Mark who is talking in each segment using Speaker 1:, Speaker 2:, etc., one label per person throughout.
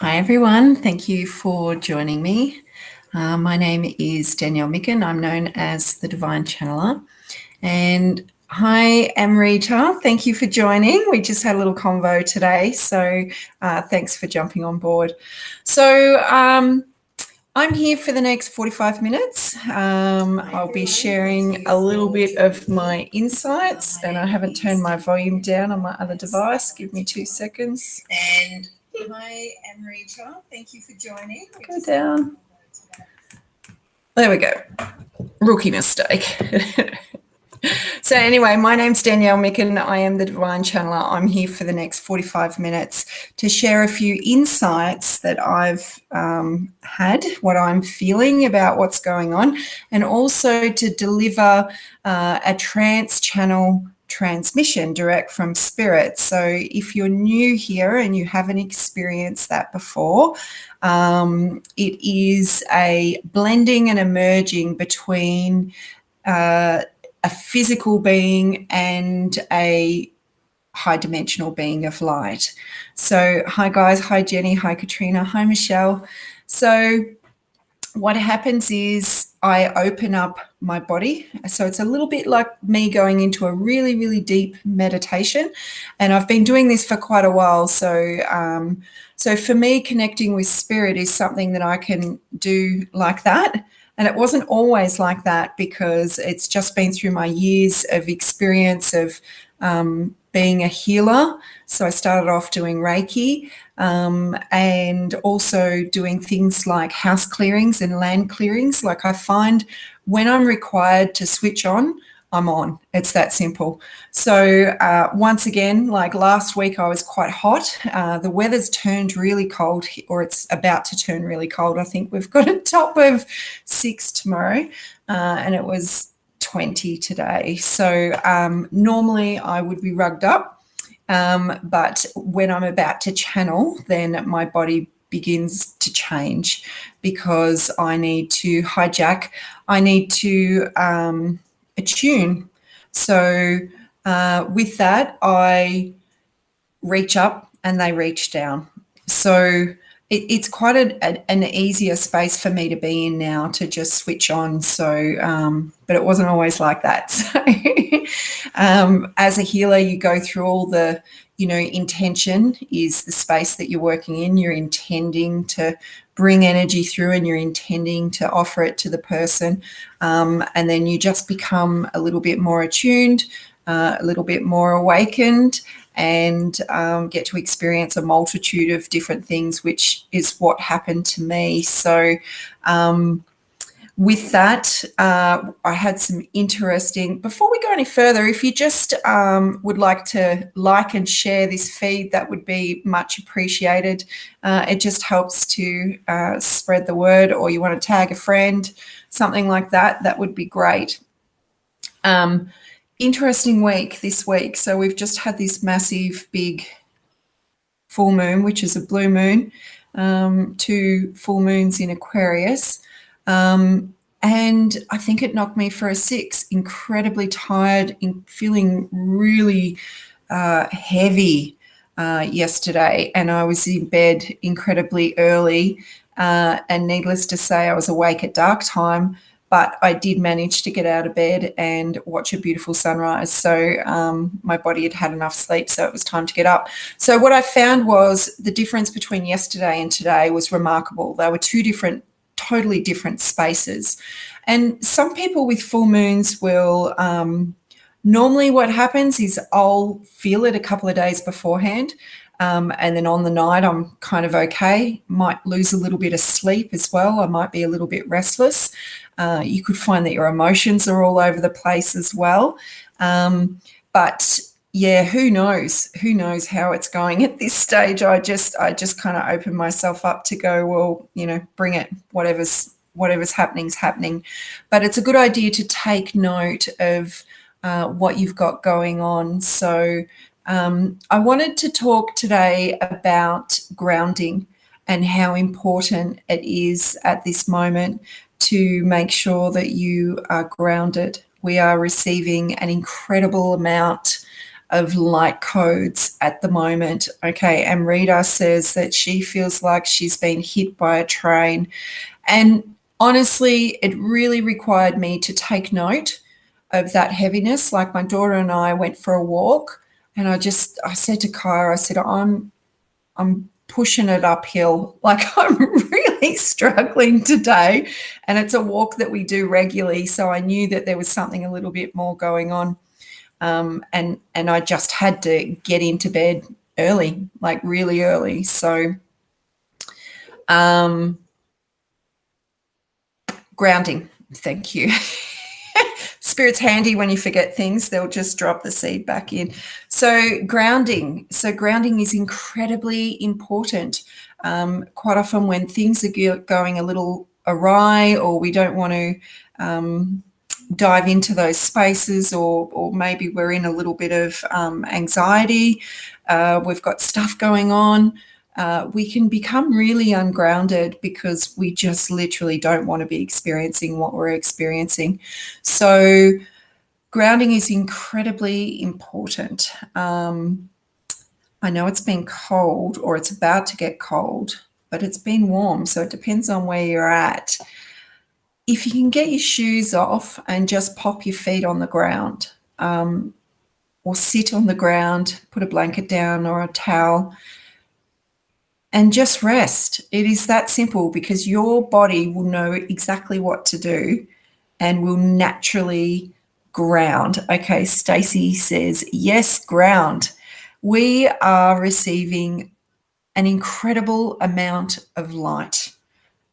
Speaker 1: Hi everyone, thank you for joining me. My name is Danielle Micken. I'm known as the Divine Channeler. And hi Amrita, thank you for joining. We just had a little convo today, so thanks for jumping on board. So I'm here for the next 45 minutes. I'll be sharing a little bit of my insights, and I haven't turned my volume down on my other device. Give me 2 seconds. And hi, Amrita. Thank you for joining. Go down. There we go. Rookie mistake. So anyway, my name's Danielle Micken. I am the Divine Channeler. I'm here for the next 45 minutes to share a few insights that I've had, what I'm feeling about what's going on, and also to deliver a Trance Channel transmission direct from Spirit. So if you're new here and you haven't experienced that before, it is a blending and a merging between a physical being and a high dimensional being of light. So hi guys, hi Jenny, hi Katrina, hi Michelle. So what happens is I open up my body. So it's a little bit like me going into a really, really deep meditation. And I've been doing this for quite a while. So for me, connecting with spirit is something that I can do like that. And it wasn't always like that because it's just been through my years of experience of being a healer. So I started off doing Reiki and also doing things like house clearings and land clearings. Like I find when I'm required to switch on, I'm on. It's that simple. So once again, like last week, I was quite hot. The weather's turned really cold, or it's about to turn really cold. I think we've got a top of 6 tomorrow, and it was 20 today. So normally I would be rugged up, but when I'm about to channel, then my body begins to change because I need to hijack. I need to attune. So with that, I reach up and they reach down. So it's quite an easier space for me to be in now to just switch on. So, but it wasn't always like that. So as a healer, you go through all the, intention is the space that you're working in. You're intending to bring energy through and you're intending to offer it to the person. And then you just become a little bit more attuned, a little bit more awakened, and get to experience a multitude of different things, which is what happened to me. So with that, I had some interesting, before we go any further, if you just would like to like and share this feed, that would be much appreciated. It just helps to spread the word, or you want to tag a friend, something like that, that would be great. Interesting week this week. So we've just had this massive big full moon, which is a blue moon, 2 full moons in Aquarius. And I think it knocked me for a 6, incredibly tired, feeling really heavy yesterday. And I was in bed incredibly early. And needless to say, I was awake at dark time, but I did manage to get out of bed and watch a beautiful sunrise. So my body had had enough sleep, so it was time to get up. So what I found was the difference between yesterday and today was remarkable. They were 2 totally different spaces. And some people with full moons will, normally what happens is I'll feel it a couple of days beforehand. And then on the night, I'm kind of okay, might lose a little bit of sleep as well. I might be a little bit restless. You could find that your emotions are all over the place as well. But yeah, who knows? Who knows how it's going at this stage? I just kind of open myself up to go, well, bring it. Whatever's happening's happening. But it's a good idea to take note of what you've got going on. So I wanted to talk today about grounding and how important it is at this moment to make sure that you are grounded. We are receiving an incredible amount of light codes at the moment. Okay, and Rita says that she feels like she's been hit by a train. And honestly, it really required me to take note of that heaviness. Like my daughter and I went for a walk, and I said to Kyra, I said, I'm pushing it uphill. Like I'm really struggling today. And it's a walk that we do regularly. So I knew that there was something a little bit more going on. And I just had to get into bed early, like really early. So grounding. Thank you. Spirit's handy when you forget things. They'll just drop the seed back in. So grounding is incredibly important. Quite often when things are going a little awry, or we don't want to dive into those spaces, or maybe we're in a little bit of anxiety, we've got stuff going on, we can become really ungrounded because we just literally don't want to be experiencing what we're experiencing. So grounding is incredibly important. I know it's been cold, or it's about to get cold, but it's been warm, so it depends on where you're at. If you can get your shoes off and just pop your feet on the ground, or sit on the ground, put a blanket down or a towel, and just rest. It is that simple, because your body will know exactly what to do and will naturally ground. Okay, Stacey says, yes, ground. We are receiving an incredible amount of light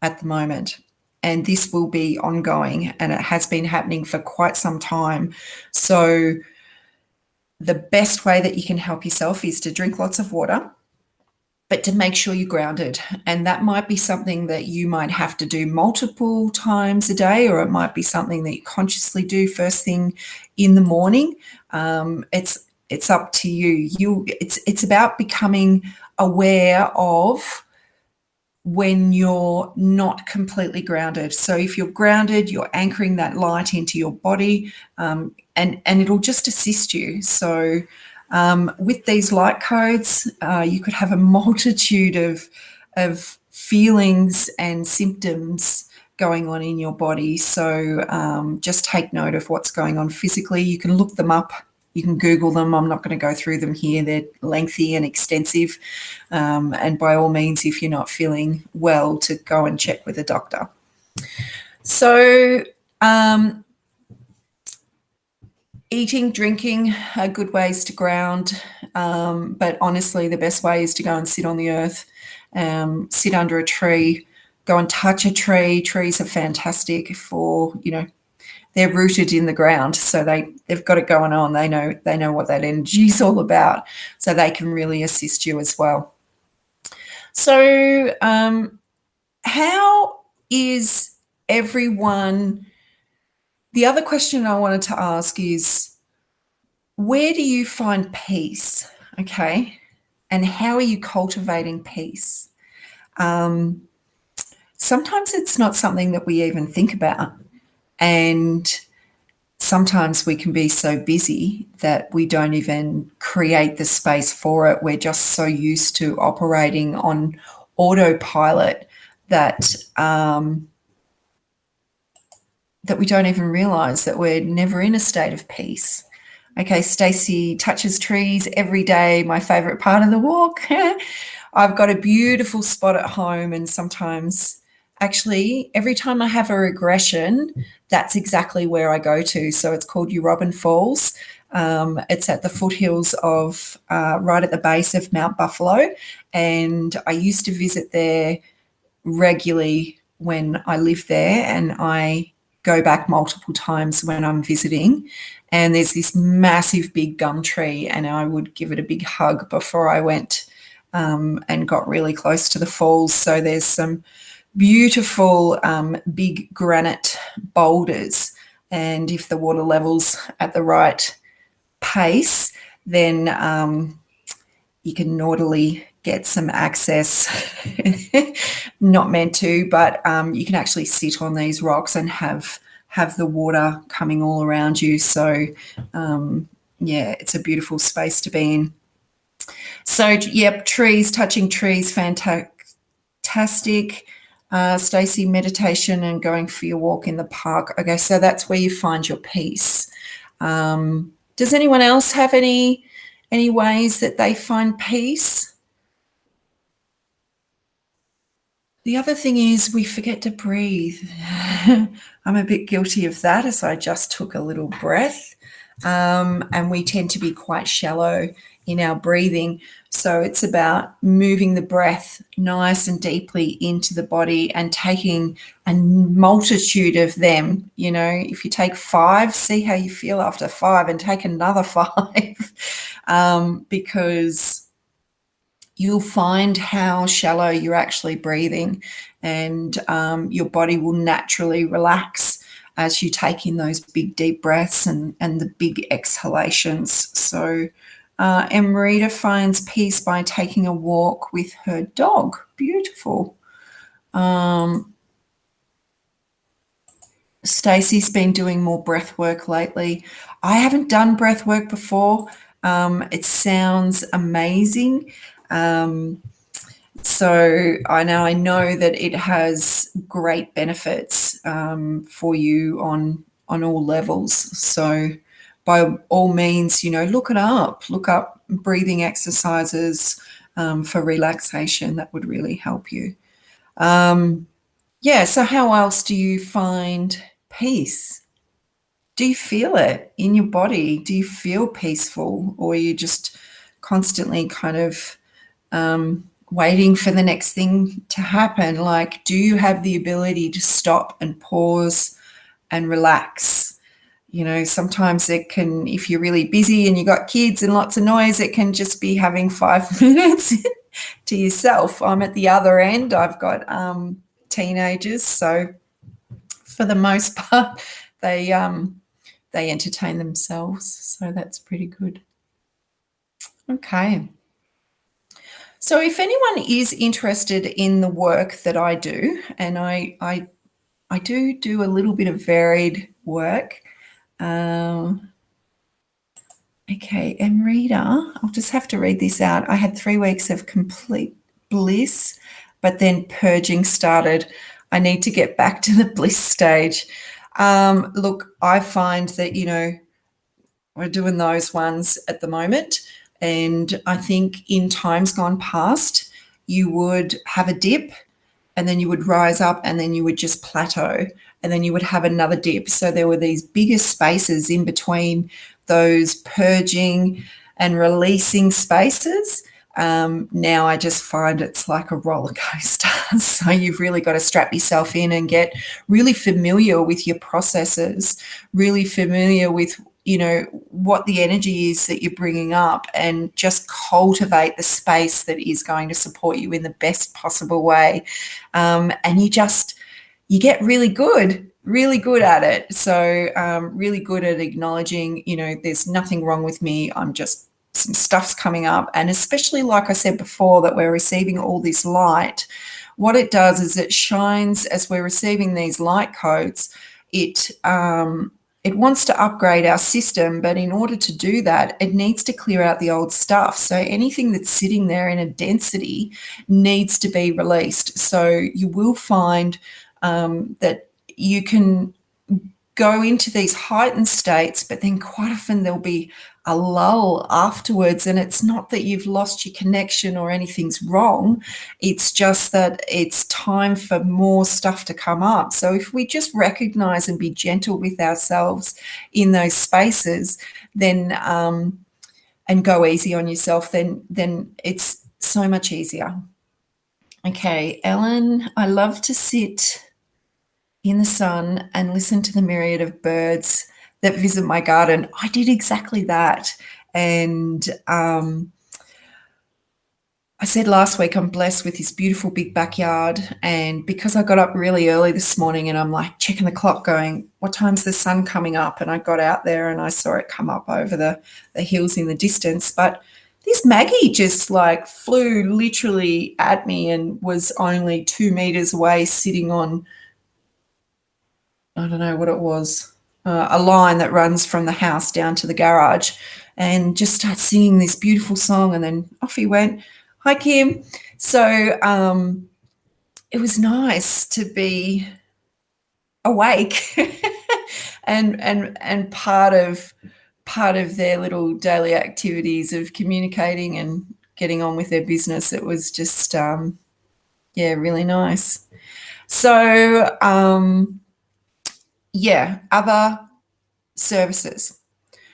Speaker 1: at the moment, and this will be ongoing, and it has been happening for quite some time. So the best way that you can help yourself is to drink lots of water, but to make sure you're grounded. And that might be something that you might have to do multiple times a day, or it might be something that you consciously do first thing in the morning. It's up to you. It's about becoming aware of when you're not completely grounded. So if you're grounded, you're anchoring that light into your body, and it'll just assist you. So with these light codes, you could have a multitude of feelings and symptoms going on in your body. So just take note of what's going on physically. You can look them up. You can Google them. I'm not going to go through them here. They're lengthy and extensive. And by all means, if you're not feeling well, to go and check with a doctor. So eating, drinking are good ways to ground. But honestly, the best way is to go and sit on the earth, sit under a tree, go and touch a tree. Trees are fantastic for, they're rooted in the ground, so they've got it going on. They know what that energy is all about, so they can really assist you as well. So how is everyone? The other question I wanted to ask is, where do you find peace? Okay, and how are you cultivating peace? Sometimes it's not something that we even think about. And sometimes we can be so busy that we don't even create the space for it. We're just so used to operating on autopilot that that we don't even realize that we're never in a state of peace. Okay, Stacey touches trees every day, my favorite part of the walk. I've got a beautiful spot at home, and sometimes, actually, every time I have a regression, that's exactly where I go to. So it's called Urobin Falls. It's at the foothills of, right at the base of Mount Buffalo. And I used to visit there regularly when I lived there, and I go back multiple times when I'm visiting. And there's this massive big gum tree, and I would give it a big hug before I went and got really close to the falls. So there's some beautiful big granite boulders, and if the water level's at the right pace, then you can naughtily get some access. Not meant to, but you can actually sit on these rocks and have the water coming all around you. So Yeah, it's a beautiful space to be in. So, yep, trees, touching trees, fantastic. Stacey, meditation and going for your walk in the park. Okay, so that's where you find your peace. Does anyone else have any ways that they find peace? The other thing is we forget to breathe. I'm a bit guilty of that, as I just took a little breath. And we tend to be quite shallow in our breathing. So it's about moving the breath nice and deeply into the body and taking a multitude of them. You know, if you take 5, see how you feel after 5 and take another 5, because you'll find how shallow you're actually breathing, and your body will naturally relax as you take in those big deep breaths and the big exhalations. So Emerita finds peace by taking a walk with her dog. Beautiful. Stacey's been doing more breath work lately. I haven't done breath work before. It sounds amazing. So I know that it has great benefits for you on all levels. So by all means, you know, look up breathing exercises for relaxation. That would really help you. Yeah, so how else do you find peace? Do you feel it in your body? Do you feel peaceful, or are you just constantly kind of waiting for the next thing to happen? Like, do you have the ability to stop and pause and relax? You know, sometimes it can, if you're really busy and you got kids and lots of noise, it can just be having 5 minutes to yourself. I'm at the other end. I've got teenagers, so for the most part, they entertain themselves. So that's pretty good. Okay. So if anyone is interested in the work that I do, and I do a little bit of varied work. Okay, Emrita, I'll just have to read this out. I had 3 weeks of complete bliss, but then purging started. I need to get back to the bliss stage. Look, I find that, you know, we're doing those ones at the moment. And I think in times gone past, you would have a dip and then you would rise up and then you would just plateau and then you would have another dip. So there were these bigger spaces in between those purging and releasing spaces. Now I just find it's like a roller coaster. So you've really got to strap yourself in and get really familiar with your processes, really familiar with, you know, what the energy is that you're bringing up, and just cultivate the space that is going to support you in the best possible way. And you get really good at it. So really good at acknowledging, you know, there's nothing wrong with me. I'm just, some stuff's coming up. And especially, like I said before, that we're receiving all this light. What it does is it shines as we're receiving these light codes. It wants to upgrade our system, but in order to do that, it needs to clear out the old stuff. So anything that's sitting there in a density needs to be released. So you will find that you can go into these heightened states, but then quite often there'll be a lull afterwards. And it's not that you've lost your connection or anything's wrong. It's just that it's time for more stuff to come up. So if we just recognize and be gentle with ourselves in those spaces, then and go easy on yourself, then it's so much easier. Okay, Ellen, I love to sit in the sun and listen to the myriad of birds that visit my garden. I did exactly that. And I said last week, I'm blessed with this beautiful big backyard. And because I got up really early this morning and I'm like checking the clock going, what time's the sun coming up? And I got out there and I saw it come up over the hills in the distance. But this Maggie just like flew literally at me and was only 2 meters away, sitting on, I don't know what it was, a line that runs from the house down to the garage. and just start singing this beautiful song. And then off he went. Hi, Kim. So it was nice to be awake and part of their little daily activities of communicating and getting on with their business. It was just really nice. So other services.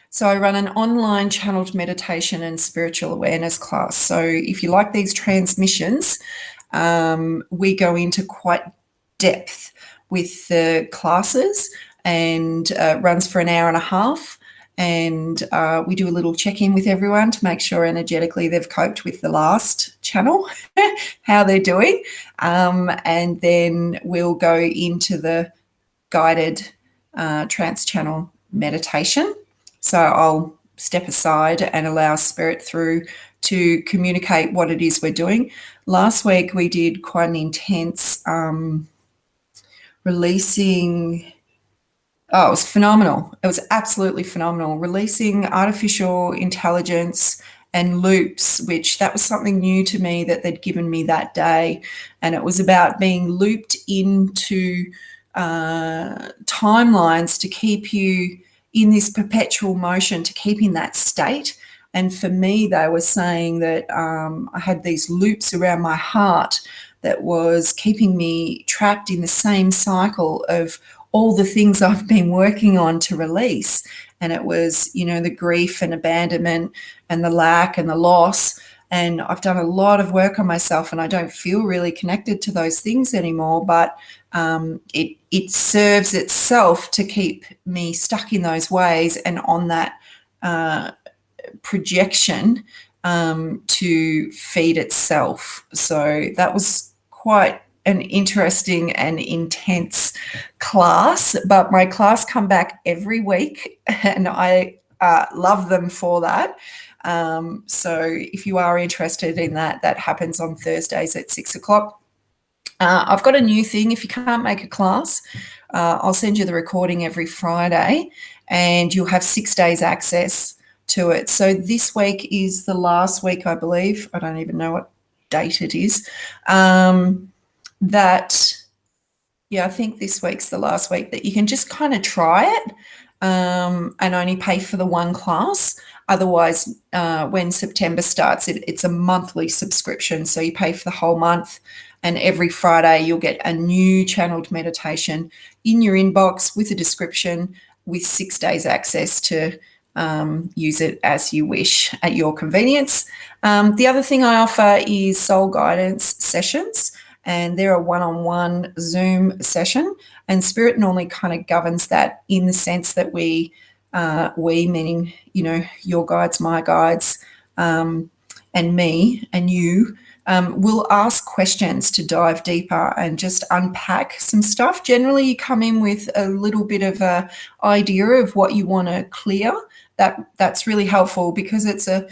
Speaker 1: So I run an online channeled meditation and spiritual awareness class. So if you like these transmissions, we go into quite depth with the classes, and runs for an hour and a half. And we do a little check-in with everyone to make sure energetically they've coped with the last channel, how they're doing. And then we'll go into the guided Trance Channel meditation. So I'll step aside and allow Spirit through to communicate what it is we're doing. Last week we did quite an intense releasing. Oh, it was phenomenal. It was absolutely phenomenal. Releasing artificial intelligence and loops, which that was something new to me that they'd given me that day. And it was about being looped into timelines to keep you in this perpetual motion, to keep in that state. And for me, they were saying that I had these loops around my heart that was keeping me trapped in the same cycle of all the things I've been working on to release. And it was, the grief and abandonment and the lack and the loss. And I've done a lot of work on myself, and I don't feel really connected to those things anymore. But it serves itself to keep me stuck in those ways and on that projection to feed itself. So that was quite an interesting and intense class, but my class come back every week, and I love them for that. So if you are interested in that, that happens on Thursdays at 6:00. I've got a new thing. If you can't make a class, I'll send you the recording every Friday, and you'll have 6 days access to it. So this week is the last week, I believe. I don't even know what date it is. I think this week's the last week that you can just kind of try it and only pay for the one class. Otherwise, when September starts, it's a monthly subscription. So you pay for the whole month, and every Friday you'll get a new channeled meditation in your inbox with a description, with 6 days access to use it as you wish at your convenience. The other thing I offer is soul guidance sessions, and they're a one-on-one Zoom session, and Spirit normally kind of governs that in the sense that we meaning, your guides, my guides, and me and you, will ask questions to dive deeper and just unpack some stuff. Generally, you come in with a little bit of a idea of what you want to clear. That's really helpful, because it's a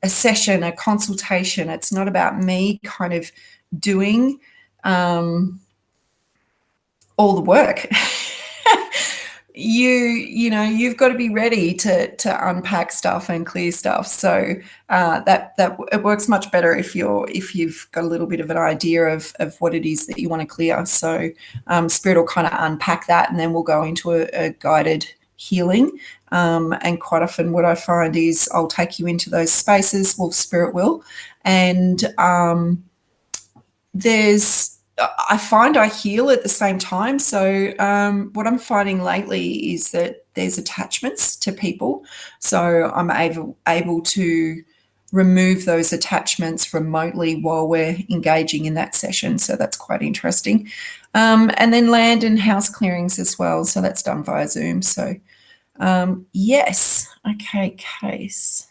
Speaker 1: session, a consultation. It's not about me kind of doing all the work. You've got to be ready to unpack stuff and clear stuff. So that it works much better if you've got a little bit of an idea of what it is that you want to clear. So Spirit will kind of unpack that, and then we'll go into a guided healing. And quite often what I find is I'll take you into those spaces, well, Spirit will, and I find I heal at the same time. So what I'm finding lately is that there's attachments to people. So I'm able to remove those attachments remotely while we're engaging in that session. So that's quite interesting. And then land and house clearings as well. So that's done via Zoom. So yes. Okay, Case.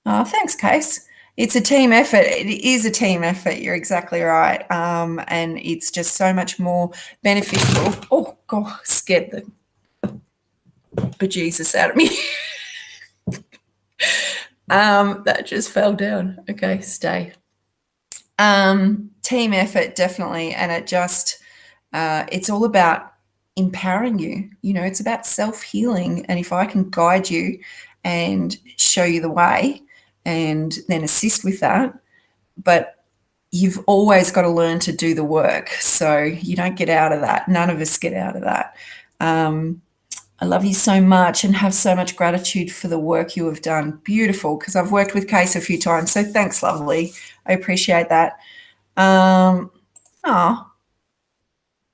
Speaker 1: Thanks, Case. It's a team effort. It is a team effort. You're exactly right. And it's just so much more beneficial. Oh, God, scared the bejesus out of me. That just fell down. Okay, stay. Team effort, definitely. And it just, it's all about empowering you. It's about self-healing. And if I can guide you and show you the way and then assist with that. But you've always got to learn to do the work. So you don't get out of that. None of us get out of that. I love you so much and have so much gratitude for the work you have done. Beautiful, because I've worked with Case a few times. So thanks, lovely. I appreciate that.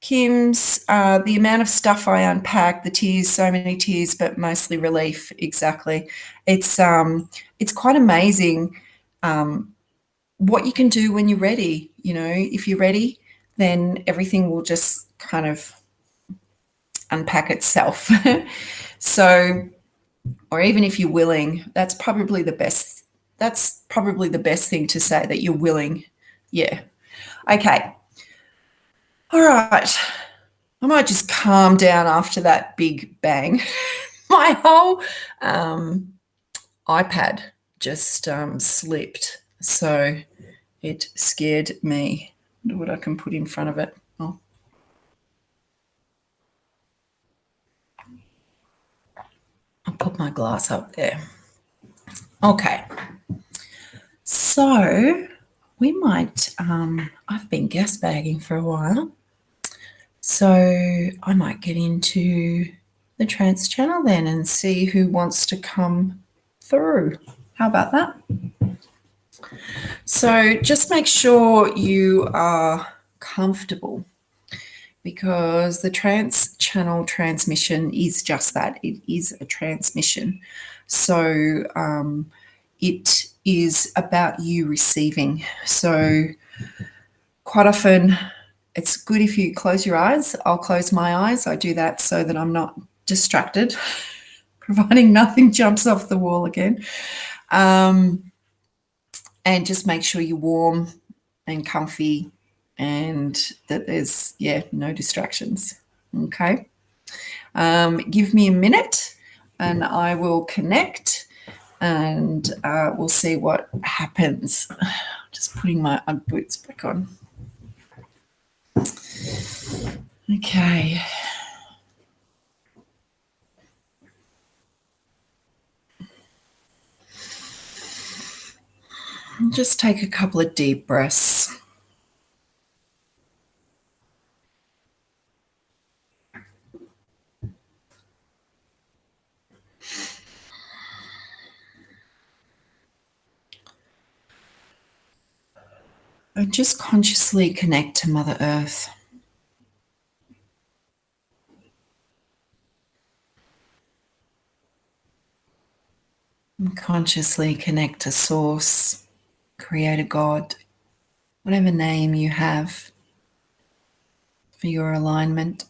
Speaker 1: Kim's, the amount of stuff I unpack, the tears, so many tears, but mostly relief. Exactly. It's quite amazing what you can do when you're ready. You know, if you're ready, then everything will just kind of unpack itself. So, or even if you're willing, that's probably the best thing to say, that you're willing. Yeah. Okay. All right. I might just calm down after that big bang. My whole iPad just slipped, so it scared me. I wonder what I can put in front of it. Oh. I'll put my glass up there. Okay. So we might, I've been gas bagging for a while, so I might get into the Trance Channel then and see who wants to come through. How about that? So just make sure you are comfortable, because the Trance Channel transmission is just that. It is a transmission. So it is about you receiving. So quite often it's good if you close your eyes. I'll close my eyes. I do that so that I'm not distracted, providing nothing jumps off the wall again. And just make sure you're warm and comfy and that there's, no distractions. Okay. Give me a minute and I will connect and we'll see what happens. Just putting my Ugg boots back on. Okay. Just take a couple of deep breaths. And just consciously connect to Mother Earth. And consciously connect to Source, Creator God, whatever name you have for your alignment.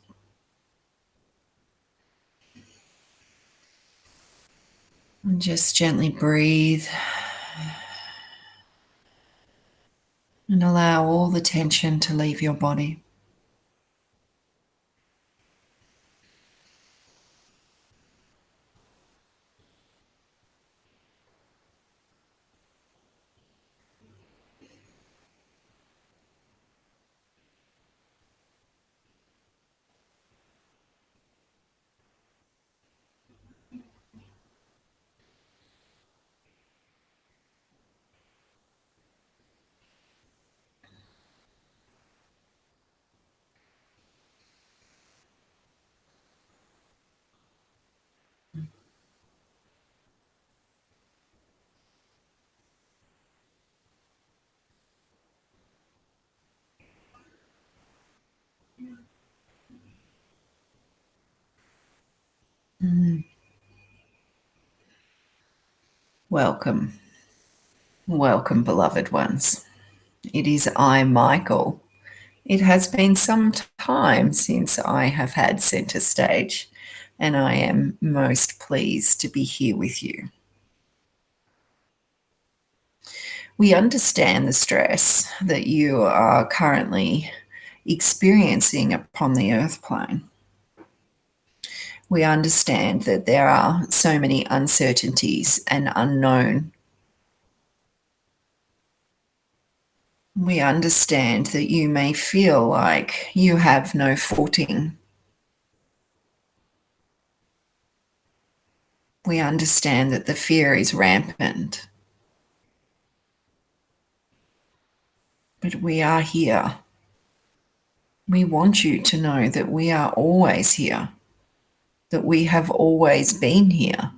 Speaker 1: And just gently breathe and allow all the tension to leave your body. Welcome. Welcome, beloved ones. It is I, Michael. It has been some time since I have had centre stage, and I am most pleased to be here with you. We understand the stress that you are currently experiencing upon the earth plane. We understand that there are so many uncertainties and unknown. We understand that you may feel like you have no footing. We understand that the fear is rampant, but we are here. We want you to know that we are always here, that we have always been here.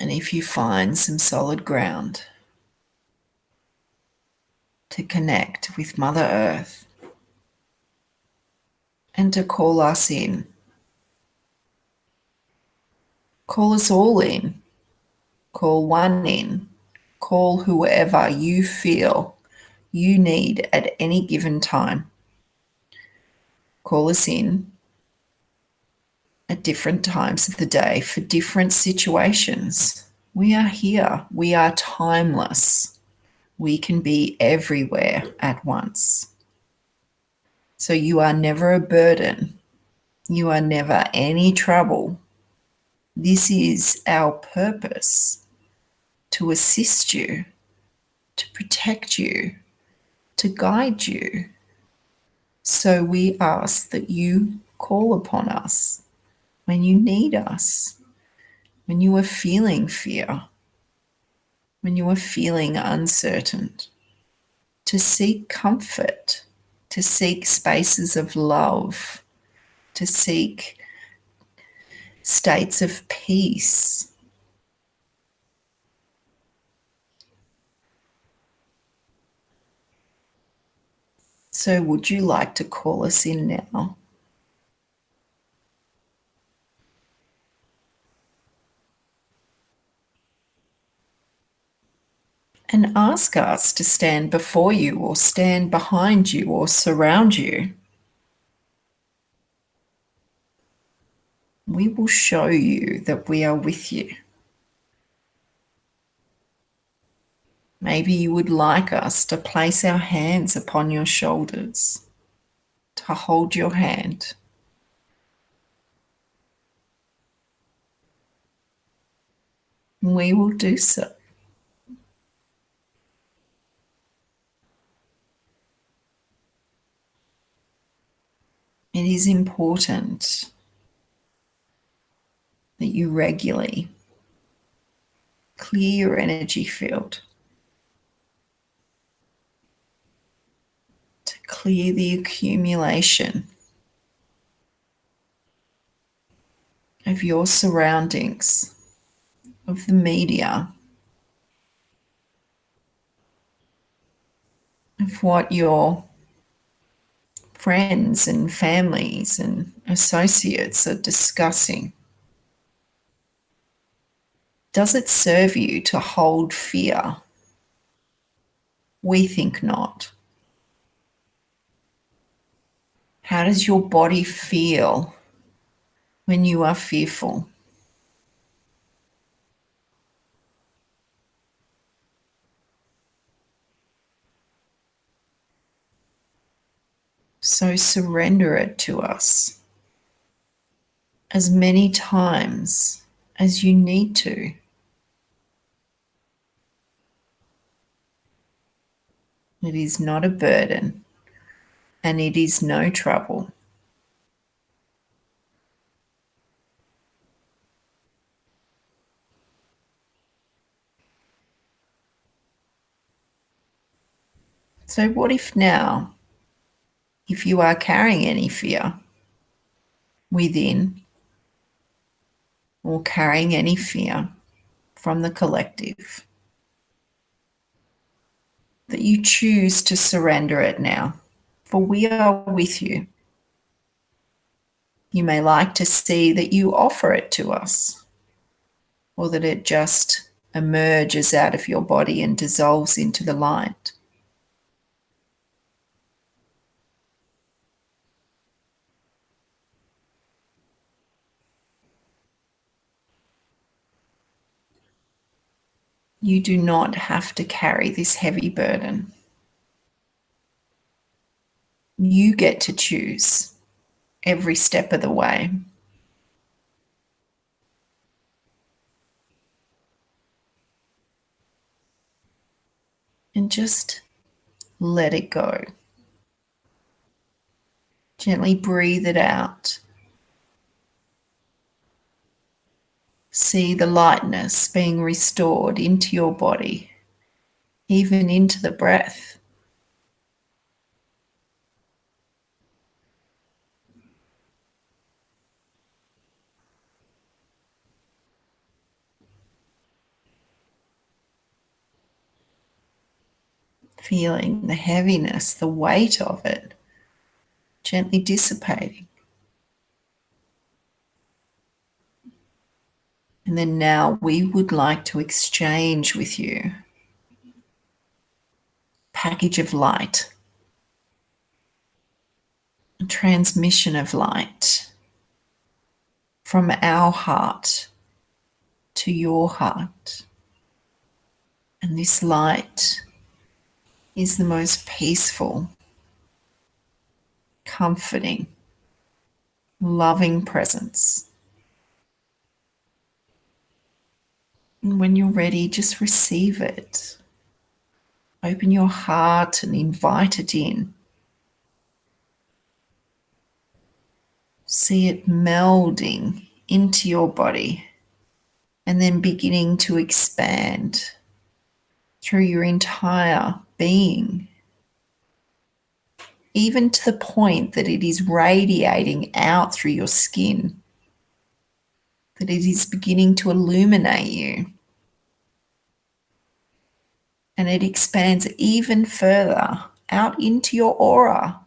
Speaker 1: And if you find some solid ground to connect with Mother Earth and to call us in, call us all in, call one in, call whoever you feel you need at any given time. Call us in at different times of the day for different situations. We are here. We are timeless. We can be everywhere at once. So you are never a burden. You are never any trouble. This is our purpose, to assist you, to protect you, to guide you. So we ask that you call upon us when you need us, when you are feeling fear, when you are feeling uncertain, to seek comfort, to seek spaces of love, to seek states of peace. So would you like to call us in now? And ask us to stand before you or stand behind you or surround you. We will show you that we are with you. Maybe you would like us to place our hands upon your shoulders, to hold your hand. We will do so. It is important that you regularly clear your energy field, to clear the accumulation of your surroundings, of the media, of what your friends and families and associates are discussing. Does it serve you to hold fear? We think not. How does your body feel when you are fearful? So surrender it to us as many times as you need to. It is not a burden and it is no trouble. So what if now, if you are carrying any fear within or carrying any fear from the collective, that you choose to surrender it now, for we are with you. You may like to see that you offer it to us, or that it just emerges out of your body and dissolves into the light. You do not have to carry this heavy burden. You get to choose every step of the way. And just let it go. Gently breathe it out. See the lightness being restored into your body, even into the breath. Feeling the heaviness, the weight of it, gently dissipating. And then now we would like to exchange with you a package of light, a transmission of light from our heart to your heart. And this light is the most peaceful, comforting, loving presence. And when you're ready, just receive it. Open your heart and invite it in. See it melding into your body and then beginning to expand through your entire being, even to the point that it is radiating out through your skin, that it is beginning to illuminate you. And it expands even further out into your aura,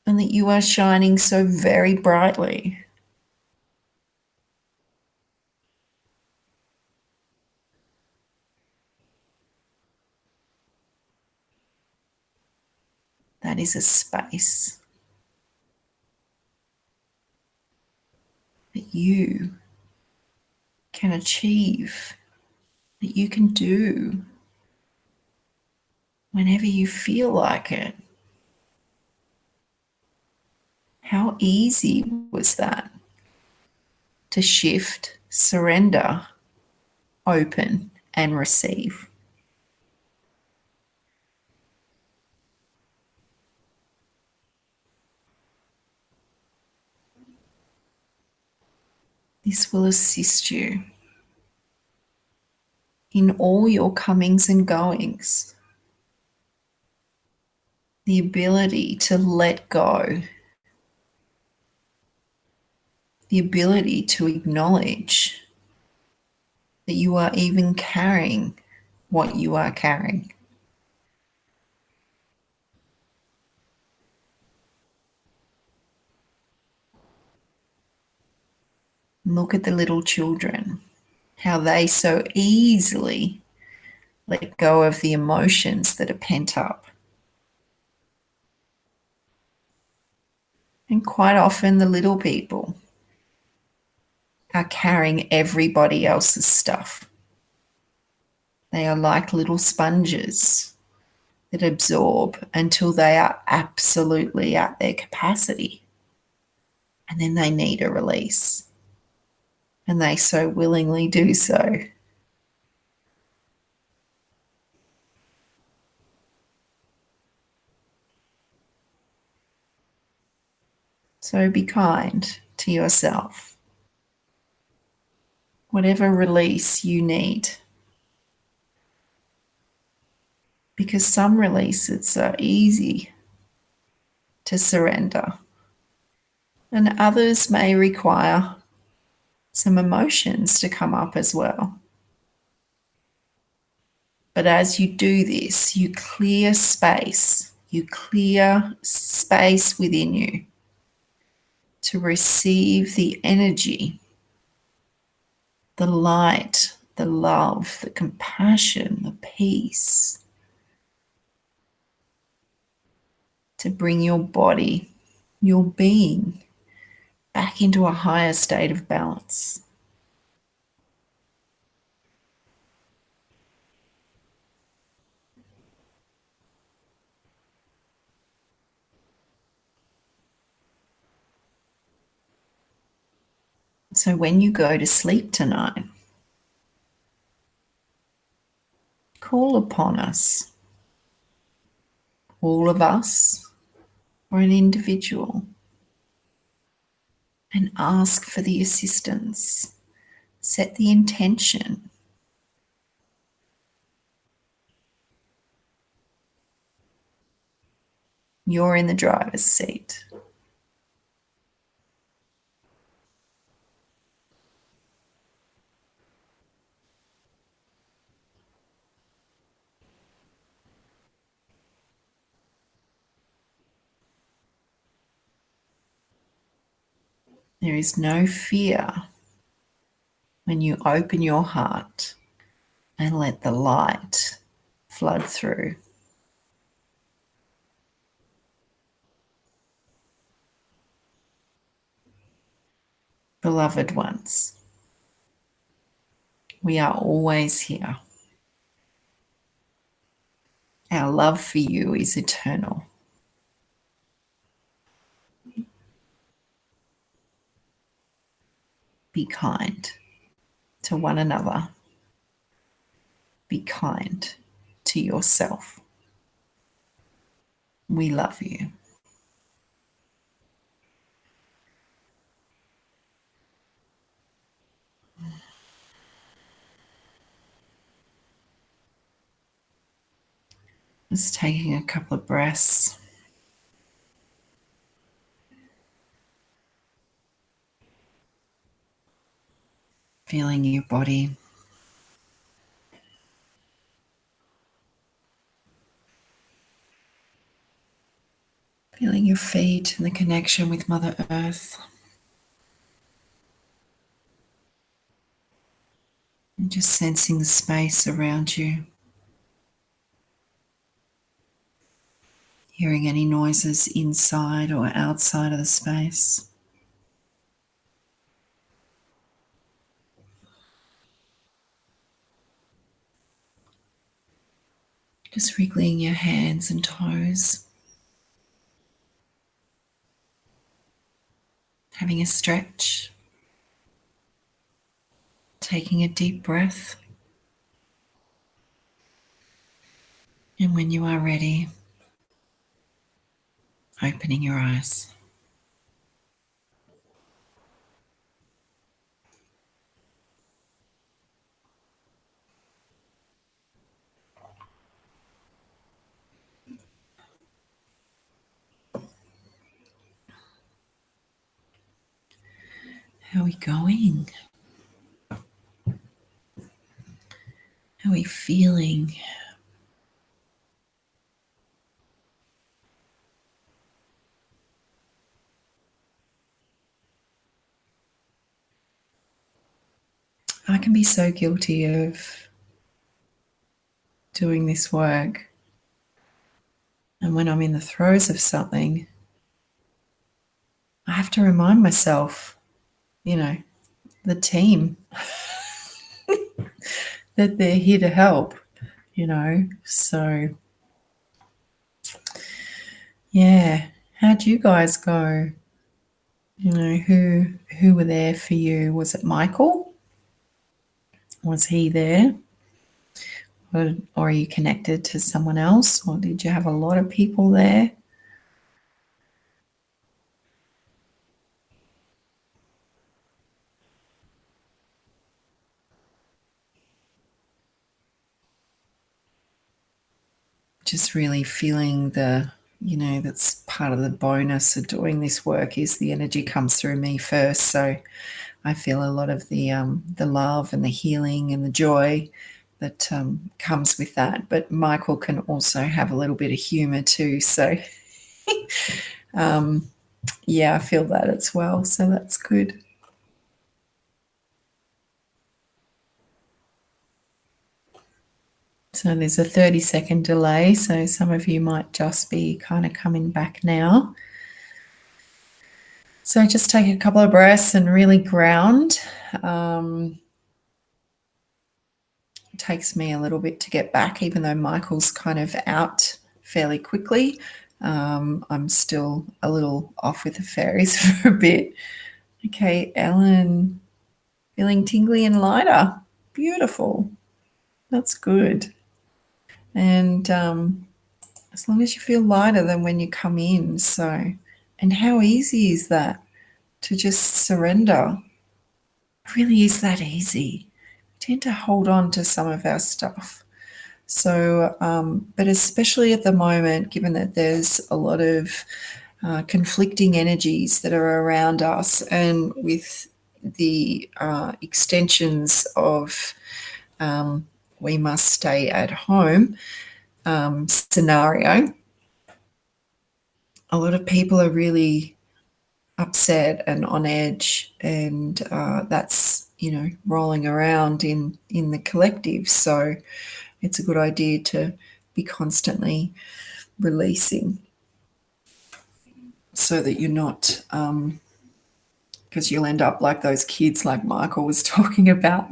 Speaker 1: and that you are shining so very brightly. That is a space that you can achieve, that you can do whenever you feel like it. How easy was that? To shift, surrender, open, and receive. This will assist you in all your comings and goings. The ability to let go, the ability to acknowledge that you are even carrying what you are carrying. Look at the little children, how they so easily let go of the emotions that are pent up. And quite often, the little people are carrying everybody else's stuff. They are like little sponges that absorb until they are absolutely at their capacity. And then they need a release. And they so willingly do so. So be kind to yourself. Whatever release you need. Because some releases are easy to surrender, and others may require some emotions to come up as well. But as you do this, you clear space within you to receive the energy, the light, the love, the compassion, the peace, to bring your body, your being, back into a higher state of balance. So when you go to sleep tonight, call upon us, all of us, or an individual, and ask for the assistance. Set the intention. You're in the driver's seat. There is no fear when you open your heart and let the light flood through. Beloved ones, we are always here. Our love for you is eternal. Be kind to one another. Be kind to yourself. We love you. Just taking a couple of breaths. Feeling your body. Feeling your feet and the connection with Mother Earth. And just sensing the space around you. Hearing any noises inside or outside of the space. Just wriggling your hands and toes. Having a stretch. Taking a deep breath. And when you are ready, opening your eyes. How are we going? How are we feeling? I can be so guilty of doing this work. And when I'm in the throes of something, I have to remind myself, the team, that they're here to help, So, yeah, how'd you guys go? Who were there for you? Was it Michael? Was he there? Or are you connected to someone else? Or did you have a lot of people there? Just really feeling that's part of the bonus of doing this work is the energy comes through me first. So I feel a lot of the love and the healing and the joy that comes with that. But Michael can also have a little bit of humor too. So yeah, I feel that as well. So that's good. So there's a 30-second delay. So some of you might just be kind of coming back now. So just take a couple of breaths and really ground. It takes me a little bit to get back, even though Michael's kind of out fairly quickly. I'm still a little off with the fairies for a bit. Okay, Ellen, feeling tingly and lighter. Beautiful. That's good. And as long as you feel lighter than when you come in. So, and how easy is that to just surrender? It really is that easy. We tend to hold on to some of our stuff. So, but especially at the moment, given that there's a lot of conflicting energies that are around us, and with the extensions of we must stay at home scenario, a lot of people are really upset and on edge, and that's rolling around in the collective. So it's a good idea to be constantly releasing, so that you're not because you'll end up like those kids like Michael was talking about.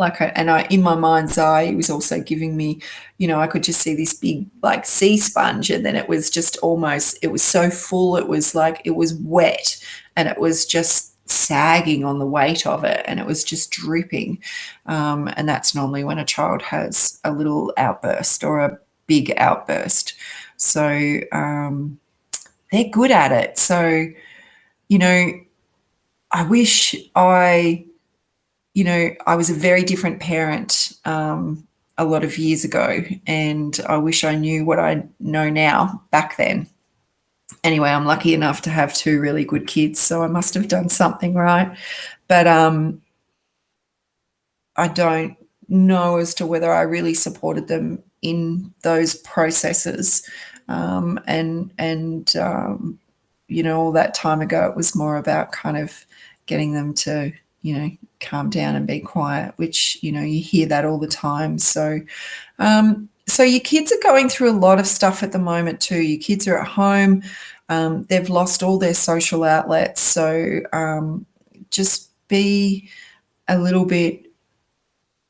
Speaker 1: In my mind's eye, he was also giving me, I could just see this big like sea sponge, and then it was just almost, it was so full, it was like it was wet, and it was just sagging on the weight of it, and it was just dripping. And that's normally when a child has a little outburst or a big outburst. So they're good at it. So, I wish I was a very different parent a lot of years ago, and I wish I knew what I know now back then. Anyway, I'm lucky enough to have two really good kids, so I must have done something right. But I don't know as to whether I really supported them in those processes. All that time ago, it was more about kind of getting them to, calm down and be quiet, which, you hear that all the time. So, so your kids are going through a lot of stuff at the moment too. Your kids are at home. They've lost all their social outlets. So just be a little bit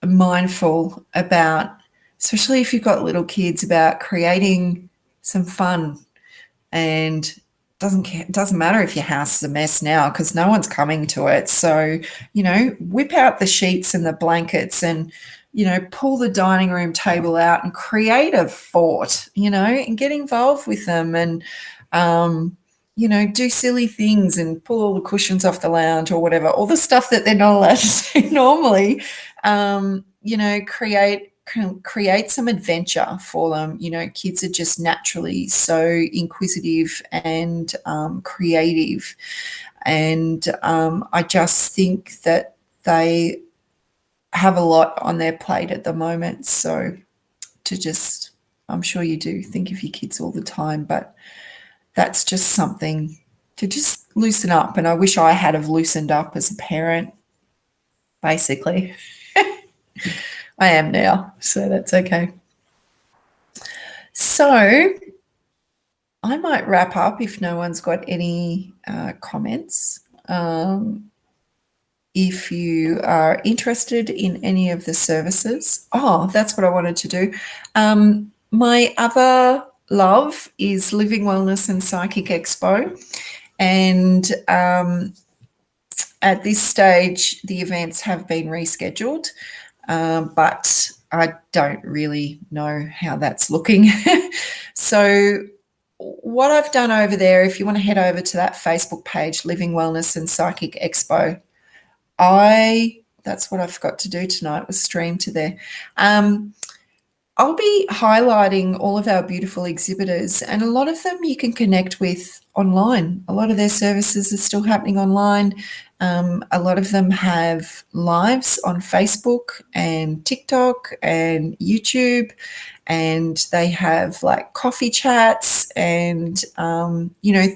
Speaker 1: mindful about, especially if you've got little kids, about creating some fun. And doesn't matter if your house is a mess now, because no one's coming to it. So, whip out the sheets and the blankets, and, pull the dining room table out and create a fort, and get involved with them, and, do silly things and pull all the cushions off the lounge or whatever, all the stuff that they're not allowed to do normally. Create some adventure for them. Kids are just naturally so inquisitive and creative, and I just think that they have a lot on their plate at the moment. So I'm sure you do think of your kids all the time, but that's just something to just loosen up. And I wish I had have loosened up as a parent, basically. I am now, so that's okay. So I might wrap up if no one's got any comments. If you are interested in any of the services, that's what I wanted to do. My other love is Living Wellness and Psychic Expo, and at this stage, the events have been rescheduled. But I don't really know how that's looking. So what I've done over there, if you want to head over to that Facebook page, Living Wellness and Psychic Expo, that's what I forgot to do tonight, was stream to there. I'll be highlighting all of our beautiful exhibitors, and a lot of them you can connect with online. A lot of their services are still happening online. A lot of them have lives on Facebook and TikTok and YouTube, and they have like coffee chats and,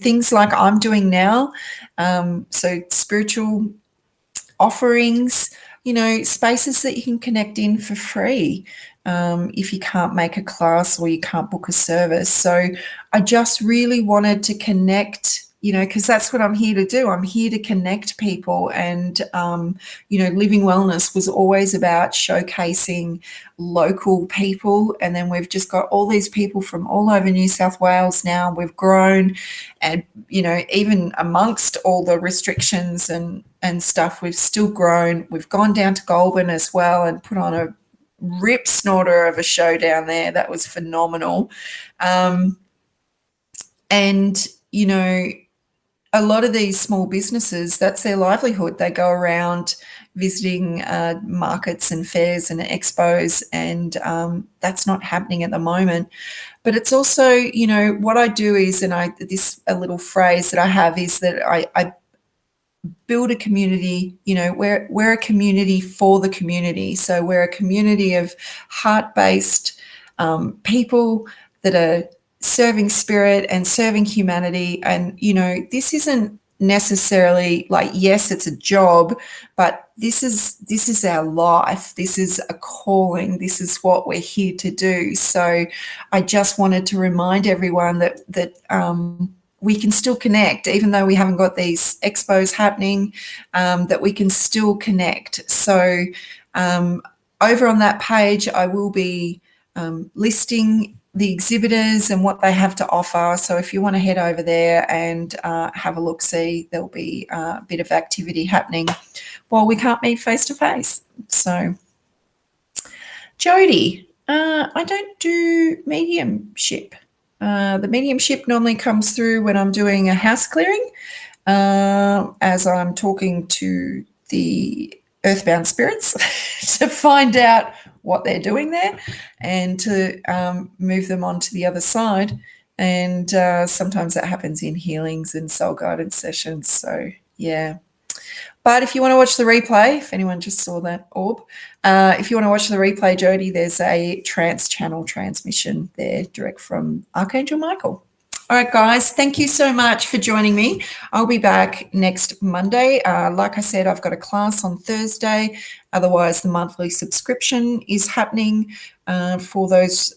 Speaker 1: things like I'm doing now. So spiritual offerings, spaces that you can connect in for free if you can't make a class or you can't book a service. So I just really wanted to connect, because that's what I'm here to do. I'm here to connect people, and, Living Wellness was always about showcasing local people, and then we've just got all these people from all over New South Wales now. We've grown, and, even amongst all the restrictions and stuff, we've still grown. We've gone down to Goulburn as well and put on a rip snorter of a show down there. That was phenomenal. And, you know, a lot of these small businesses, that's their livelihood. They go around visiting markets and fairs and expos, and that's not happening at the moment. But it's also, you know, what I do is, and a little phrase that I have is that I build a community. You know, we're a community for the community. So we're a community of heart-based people that are serving spirit and serving humanity. And, you know, this isn't necessarily like, yes, it's a job, but this is our life. This is a calling. This is what we're here to do. So I just wanted to remind everyone that we can still connect, even though we haven't got these expos happening, that we can still connect. So over on that page, I will be listing the exhibitors and what they have to offer. So if you want to head over there and have a look-see, there'll be a bit of activity happening while we can't meet face-to-face. So, Jody, I don't do mediumship. The mediumship normally comes through when I'm doing a house clearing, as I'm talking to the earthbound spirits to find out what they're doing there and to move them on to the other side. And sometimes that happens in healings and soul guidance sessions. So, yeah. But if you want to watch the replay, if anyone just saw that orb, if you want to watch the replay, Jody, there's a Trance Channel transmission there direct from Archangel Michael. All right, guys, thank you so much for joining me. I'll be back next Monday. Like I said, I've got a class on Thursday. Otherwise, the monthly subscription is happening for those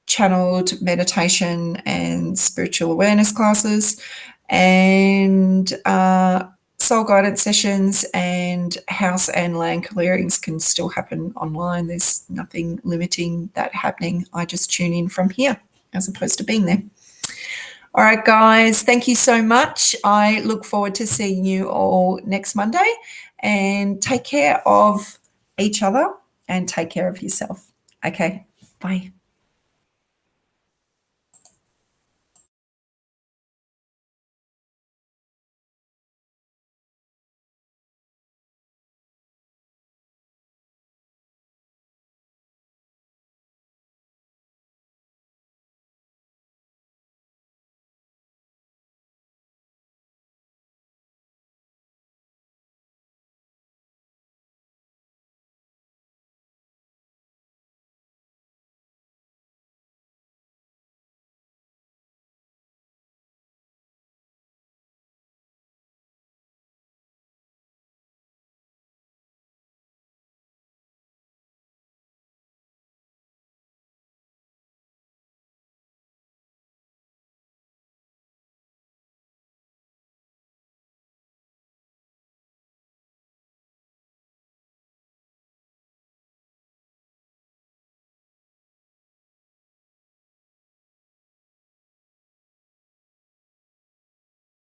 Speaker 1: channeled meditation and spiritual awareness classes. And soul guidance sessions and house and land clearings can still happen online. There's nothing limiting that happening. I just tune in from here as opposed to being there. All right, guys, thank you so much. I look forward to seeing you all next Monday, and take care of each other and take care of yourself. Okay, bye.